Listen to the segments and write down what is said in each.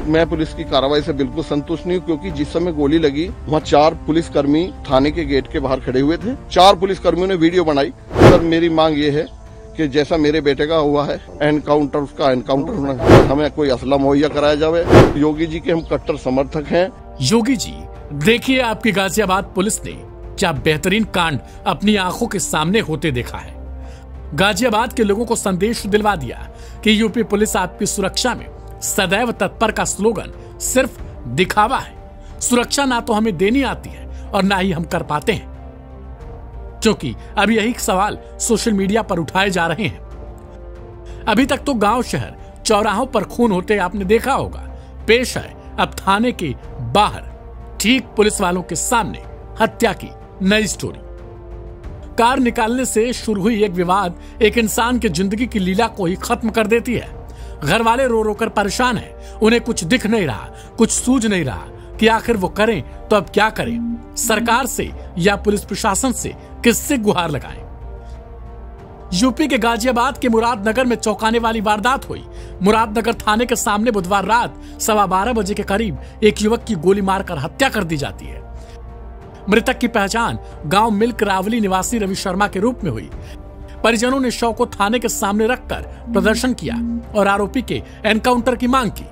मैं पुलिस की कार्रवाई से बिल्कुल संतुष्ट नहीं हूँ, क्योंकि जिस समय गोली लगी वहाँ 4 पुलिसकर्मी थाने के गेट के बाहर खड़े हुए थे। 4 पुलिसकर्मियों ने वीडियो बनाई। सर मेरी मांग ये है कि जैसा मेरे बेटे का हुआ है एनकाउंटर, उसका एनकाउंटर होना, हमें कोई असला मुहैया कराया जाए। योगी जी के हम कट्टर समर्थक हैं। योगी जी, देखिए आपकी गाजियाबाद पुलिस ने क्या बेहतरीन कांड अपनी आंखों के सामने होते देखा है। गाजियाबाद के लोगों को संदेश दिलवा दिया कि यूपी पुलिस आपकी सुरक्षा में सदैव तत्पर का स्लोगन सिर्फ दिखावा है। सुरक्षा ना तो हमें देनी आती है और ना ही हम कर पाते हैं, क्योंकि अब यही सवाल सोशल मीडिया पर उठाए जा रहे हैं। अभी तक तो गांव शहर चौराहों पर खून होते आपने देखा होगा। पेश है अब थाने के बाहर ठीक पुलिस वालों के सामने हत्या की नई स्टोरी। कार निकालने से शुरू हुई एक विवाद एक इंसान की जिंदगी की लीला को ही खत्म कर देती है। घर वाले रो रो कर परेशान हैं। उन्हें कुछ दिख नहीं रहा, कुछ सूझ नहीं रहा कि आखिर वो करें तो अब क्या करें। सरकार से या पुलिस प्रशासन से किससे गुहार लगाएं। यूपी के गाजियाबाद के मुरादनगर में चौंकाने वाली वारदात हुई। मुरादनगर थाने के सामने बुधवार रात 12:15 बजे के करीब एक युवक की गोली मारकर हत्या कर दी जाती है। मृतक की पहचान गांव मिल्क रावली निवासी रवि शर्मा के रूप में हुई। परिजनों ने शव को थाने के सामने रखकर प्रदर्शन किया और आरोपी के एनकाउंटर की मांग की।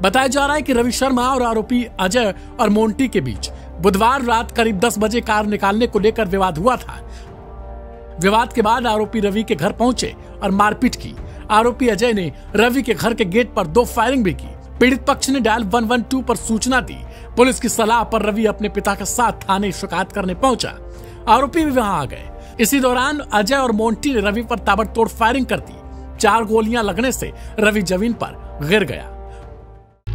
बताया जा रहा है कि रवि शर्मा और आरोपी अजय और मोंटी के बीच बुधवार रात करीब 10 बजे कार निकालने को लेकर विवाद हुआ था। विवाद के बाद आरोपी रवि के घर पहुंचे और मारपीट की। आरोपी अजय ने रवि के घर के गेट पर 2 फायरिंग भी की। पीड़ित पक्ष ने डायल 112 पर सूचना दी। पुलिस की सलाह पर रवि अपने पिता के साथ थाने शिकायत करने पहुंचा। आरोपी भी वहां आ गए। इसी दौरान अजय और मोंटी ने रवि पर ताबड़तोड़ फायरिंग कर दी। 4 गोलियां लगने से रवि जमीन पर गिर गया।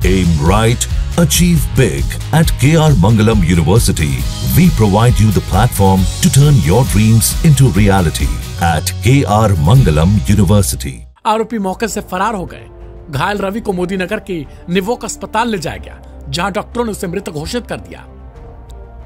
Aim right, achieve big. At KR Mangalam University, we provide you the platform to turn your dreams into reality. At KR Mangalam University. आरोपी मौके से फरार हो गए। घायल रवि को मोदी नगर के निवोक अस्पताल ले जाया गया, जहां डॉक्टरों ने उसे मृत घोषित कर दिया।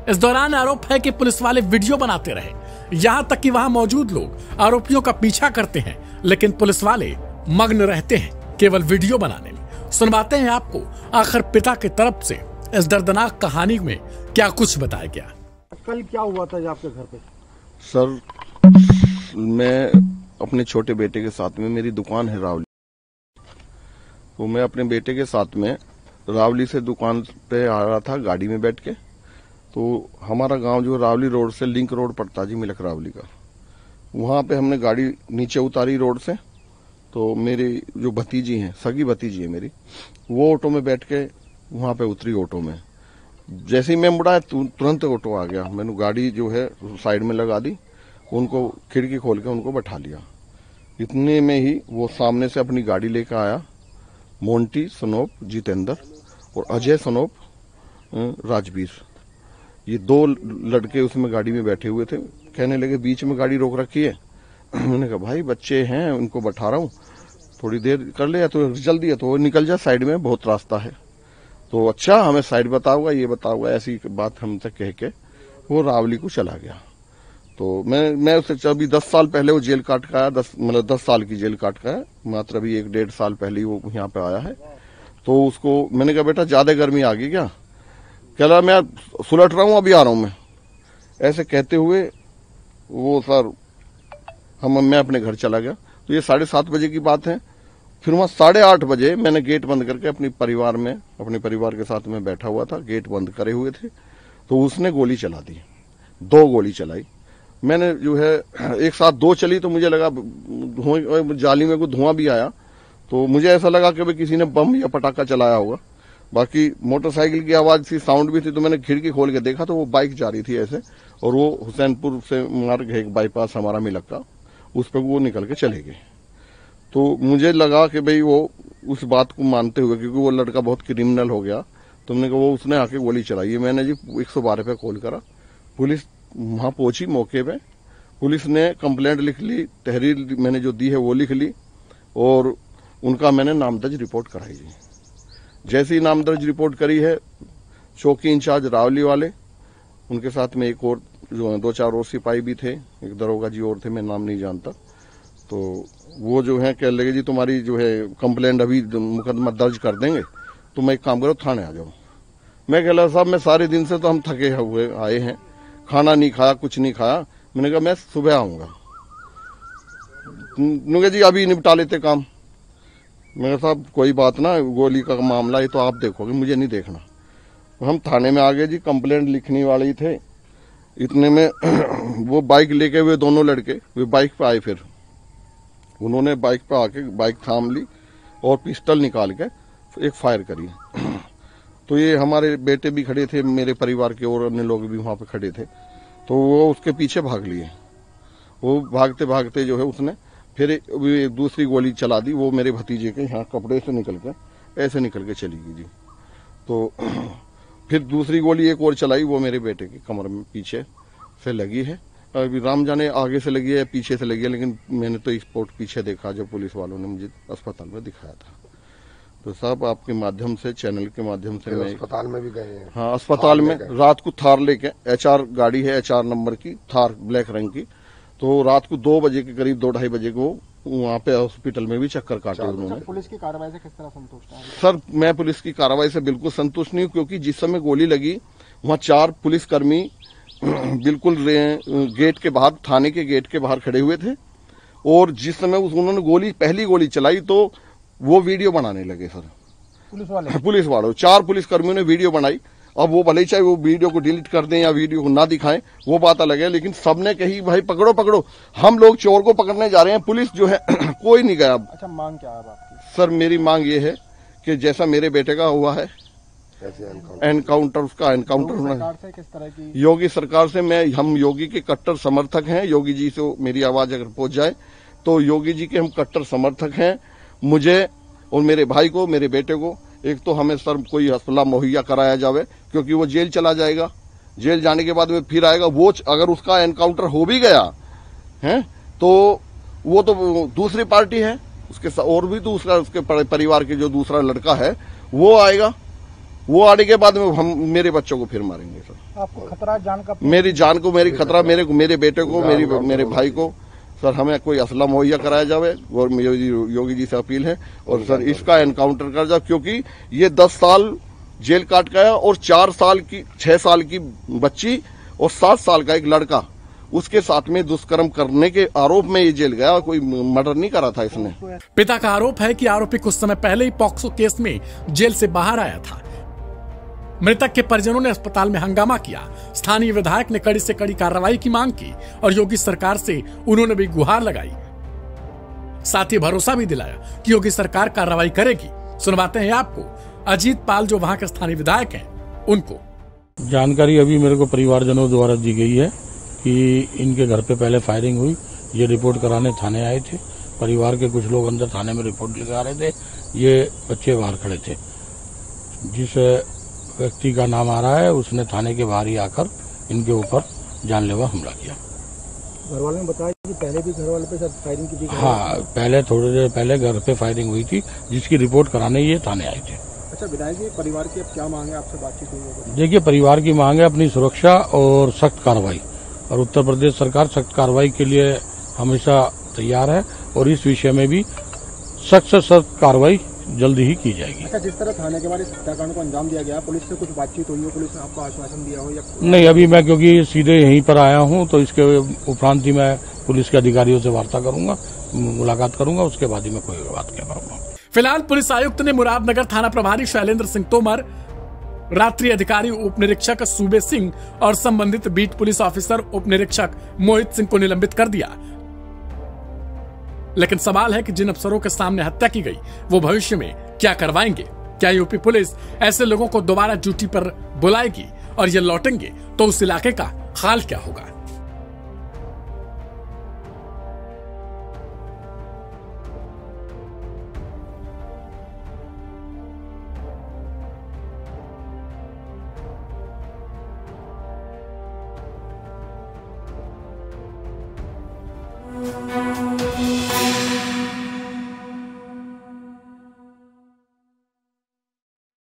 इस दौरान आरोप है कि पुलिस वाले वीडियो बनाते रहे, यहां तक कि वहां मौजूद लोग आरोपियों का पीछा करते हैं, लेकिन पुलिस वाले मग्न रहते हैं केवल वीडियो बनाने में। सुनवाते हैं आपको आखिर पिता की तरफ से इस दर्दनाक कहानी में क्या कुछ बताया गया। कल क्या हुआ था आपके घर पे? सर, मैं अपने छोटे बेटे के साथ में, मेरी दुकान है रावली, तो मैं अपने बेटे के साथ में रावली से दुकान पे आ रहा था गाड़ी में बैठ के। तो हमारा गांव जो रावली रोड से लिंक रोड पड़ता जी, मिल्क रावली का, वहां पे हमने गाड़ी नीचे उतारी रोड से। तो मेरी जो भतीजी हैं, सगी भतीजी है मेरी, वो ऑटो में बैठ के वहां पे उतरी ऑटो में। जैसे ही मैं मुड़ा तुरंत ऑटो आ गया। मैंने गाड़ी जो है साइड में लगा दी, उनको खिड़की खोल के उनको बैठा लिया। इतने में ही वो सामने से अपनी गाड़ी लेकर आया। मोंटी सनोप जितेंद्र और अजय सनोप राजवीर, ये 2 लड़के उसमें गाड़ी में बैठे हुए थे। कहने लगे बीच में गाड़ी रोक रखी है। मैंने कहा भाई बच्चे हैं, उनको बैठा रहा हूँ, थोड़ी देर कर ले, या तो जल्दी है तो निकल जा, साइड में बहुत रास्ता है। तो अच्छा हमें साइड बताऊंगा, ये बताऊंगा, ऐसी बात हमसे कह के वो रावली को चला गया। तो मैं उससे अभी 10 साल पहले वो जेल काट का आया, 10 साल की जेल काट का है, मात्र अभी 1-1.5 साल पहले वो यहाँ पे आया है। तो उसको मैंने कहा बेटा ज्यादा गर्मी आ गई क्या? कह रहा मैं सुलट रहा हूँ, अभी आ रहा हूँ मैं। ऐसे कहते हुए वो सर मैं अपने घर चला गया। तो ये 7:30 बजे की बात है। फिर वहां 8:30 बजे मैंने गेट बंद करके अपने परिवार के साथ में बैठा हुआ था, गेट बंद करे हुए थे। तो उसने गोली चला दी, 2 गोली चलाई। मैंने जो है एक साथ 2 चली, तो मुझे लगा धुआं, जाली में कोई धुआं भी आया, तो मुझे ऐसा लगा कि भाई किसी ने बम या पटाखा चलाया होगा। बाकी मोटरसाइकिल की आवाज थी, साउंड भी थी। तो मैंने खिड़की खोल के देखा तो वो बाइक जा रही थी ऐसे, और वो हुसैनपुर से मार्ग है, एक बाईपास हमारा मिलक का, उस पर वो निकल के चले गए। तो मुझे लगा कि भाई वो उस बात को मानते हुए, क्योंकि वो लड़का बहुत क्रिमिनल हो गया, तो हमने कहा वो उसने आके गोली चलाई। मैंने जी 112 पे कॉल करा, पुलिस वहां पहुंची मौके पे। पुलिस ने कंप्लेंट लिख ली, तहरीर मैंने जो दी है वो लिख ली, और उनका मैंने नामदर्ज रिपोर्ट कराई जी। जैसे ही नामदर्ज रिपोर्ट करी है, चौकी इंचार्ज रावली वाले, उनके साथ में एक और जो 2-4 और सिपाही भी थे, एक दरोगा जी और थे, मैं नाम नहीं जानता। तो वो जो है कह लगे जी तुम्हारी जो है कंप्लेंट अभी मुकदमा दर्ज कर देंगे, तुम एक काम करो थाने आ जाओ। मैं कह रहा साहब मैं सारे दिन से तो हम थके हुए आए हैं, खाना नहीं खाया, कुछ नहीं खाया। मैंने कहा मैं सुबह आऊंगा। उन्होंने जी अभी निपटा लेते काम। मैं कहा साहब कोई बात ना, गोली का मामला है तो आप देखोगे, मुझे नहीं देखना। हम थाने में आ गए जी, कंप्लेंट लिखने वाले थे। इतने में वो बाइक लेके हुए दोनों लड़के वे बाइक पे आए। फिर उन्होंने बाइक पे आके बाइक थाम ली और पिस्टल निकाल के एक फायर करी। तो ये हमारे बेटे भी खड़े थे, मेरे परिवार के और अन्य लोग भी वहां पे खड़े थे। तो वो उसके पीछे भाग लिए। वो भागते भागते जो है उसने फिर एक दूसरी गोली चला दी। वो मेरे भतीजे के यहाँ कपड़े से निकल के ऐसे निकल के चली गई जी। तो फिर दूसरी गोली एक और चलाई, वो मेरे बेटे की कमर में पीछे से लगी है। अभी राम जाने आगे से लगी है या पीछे से लगी है, लेकिन मैंने तो स्पॉट पीछे देखा जब पुलिस वालों ने मुझे अस्पताल में दिखाया था। तो साहब आपके माध्यम से, चैनल के माध्यम से मैं अस्पताल में भी गए हैं। हाँ, अस्पताल में रात को थार लेके, HR गाड़ी है, HR नंबर की थार, ब्लैक रंग की। तो रात को 2 बजे के करीब, 2-2:30 बजे को वहाँ पे हॉस्पिटल में भी चक्कर काटे उन्होंने। पुलिस की कार्रवाई से किस तरह संतुष्ट हैं? सर मैं पुलिस की कार्रवाई से बिल्कुल संतुष्ट नहीं हूँ, क्योंकि जिस समय गोली लगी वहाँ 4 पुलिसकर्मी बिल्कुल गेट के बाहर, थाने के गेट के बाहर खड़े हुए थे। और जिस समय उन्होंने गोली, पहली गोली चलाई तो वो वीडियो बनाने लगे सर, पुलिस वालों 4 पुलिसकर्मियों ने वीडियो बनाई। अब वो भले चाहे वो वीडियो को डिलीट कर दें या वीडियो को ना दिखाएं, वो बात अलग है, लेकिन सबने कही भाई पकड़ो पकड़ो, हम लोग चोर को पकड़ने जा रहे हैं, पुलिस जो है कोई नहीं गया। अच्छा, मांग क्या है आपकी? सर मेरी मांग ये है कि जैसा मेरे बेटे का हुआ है एनकाउंटर, उसका एनकाउंटर होना। किस तरह की योगी सरकार से हम योगी के कट्टर समर्थक हैं। योगी जी से मेरी आवाज अगर पहुंच जाए तो योगी जी के हम कट्टर समर्थक हैं। मुझे और मेरे भाई को, मेरे बेटे को एक तो हमें सर कोई असला मुहैया कराया जावे, क्योंकि वो जेल चला जाएगा। जेल जाने के बाद वो फिर आएगा। वो अगर उसका एनकाउंटर हो भी गया है तो वो तो दूसरी पार्टी है, उसके और भी दूसरा उसके परिवार के जो दूसरा लड़का है वो आएगा। वो आने के बाद में हम मेरे बच्चों को फिर मारेंगे सर। आपको खतरा जान का? मेरी जान को, मेरी खतरा मेरे बेटे को, मेरे भाई को। सर हमें कोई असला मुहैया कराया जावे और योगी जी से अपील है। और सर इसका एनकाउंटर कर जाए, क्योंकि ये 10 साल जेल काट गया और 4 साल की, 6 साल की बच्ची और 7 साल का एक लड़का, उसके साथ में दुष्कर्म करने के आरोप में ये जेल गया। कोई मर्डर नहीं करा था इसने। पिता का आरोप है कि आरोपी कुछ समय पहले ही पॉक्सो केस में जेल से बाहर आया था। मृतक के परिजनों ने अस्पताल में हंगामा किया। स्थानीय विधायक ने कड़ी से कड़ी कार्रवाई की मांग की और योगी सरकार से उन्होंने भी गुहार लगाई। साथ ही भरोसा भी दिलाया कि योगी सरकार कार्रवाई करेगी। सुनवाते हैं आपको अजीत पाल, जो वहां के स्थानीय विधायक हैं, उनको। जानकारी अभी मेरे को परिवारजनों द्वारा दी गई है कि इनके घर पे पहले फायरिंग हुई। ये रिपोर्ट कराने थाने आए थे। परिवार के कुछ लोग अंदर थाने में रिपोर्ट लगा रहे थे। ये बच्चे बाहर खड़े थे। जिस व्यक्ति का नाम आ रहा है उसने थाने के बाहर ही आकर इनके ऊपर जानलेवा हमला किया। घर वालों ने बताया कि पहले भी घर वाले पे फायरिंग की थी? हाँ, पहले थोड़ी देर पहले घर पे फायरिंग हुई थी, जिसकी रिपोर्ट कराने ये थाने आए थे। अच्छा विधायक जी, परिवार की अब क्या मांग है? आपसे बातचीत हुई है? देखिए, परिवार की मांग है अपनी सुरक्षा और सख्त कार्रवाई, और उत्तर प्रदेश सरकार सख्त कार्रवाई के लिए हमेशा तैयार है और इस विषय में भी सख्त से सख्त कार्रवाई जल्दी ही की जाएगी। अच्छा, जिस तरह थाने के बाद इस हत्याकांड को अंजाम दिया गया, पुलिस से कुछ बातचीत हुई हो? पुलिस ने आपको आश्वासन दिया हो या? नहीं, अभी मैं क्योंकि सीधे यहीं पर आया हूं, तो इसके उपरांत ही मैं पुलिस के अधिकारियों से वार्ता करूंगा, मुलाकात करूंगा, उसके बाद ही मैं कोई बात कह पाऊंगा। फिलहाल पुलिस आयुक्त ने मुरादनगर थाना प्रभारी शैलेंद्र सिंह तोमर, रात्रि अधिकारी उप निरीक्षक सूबे सिंह और संबंधित बीट पुलिस ऑफिसर उप निरीक्षक मोहित सिंह को निलंबित कर दिया। लेकिन सवाल है कि जिन अफसरों के सामने हत्या की गई वो भविष्य में क्या करवाएंगे? क्या यूपी पुलिस ऐसे लोगों को दोबारा ड्यूटी पर बुलाएगी और ये लौटेंगे तो उस इलाके का हाल क्या होगा?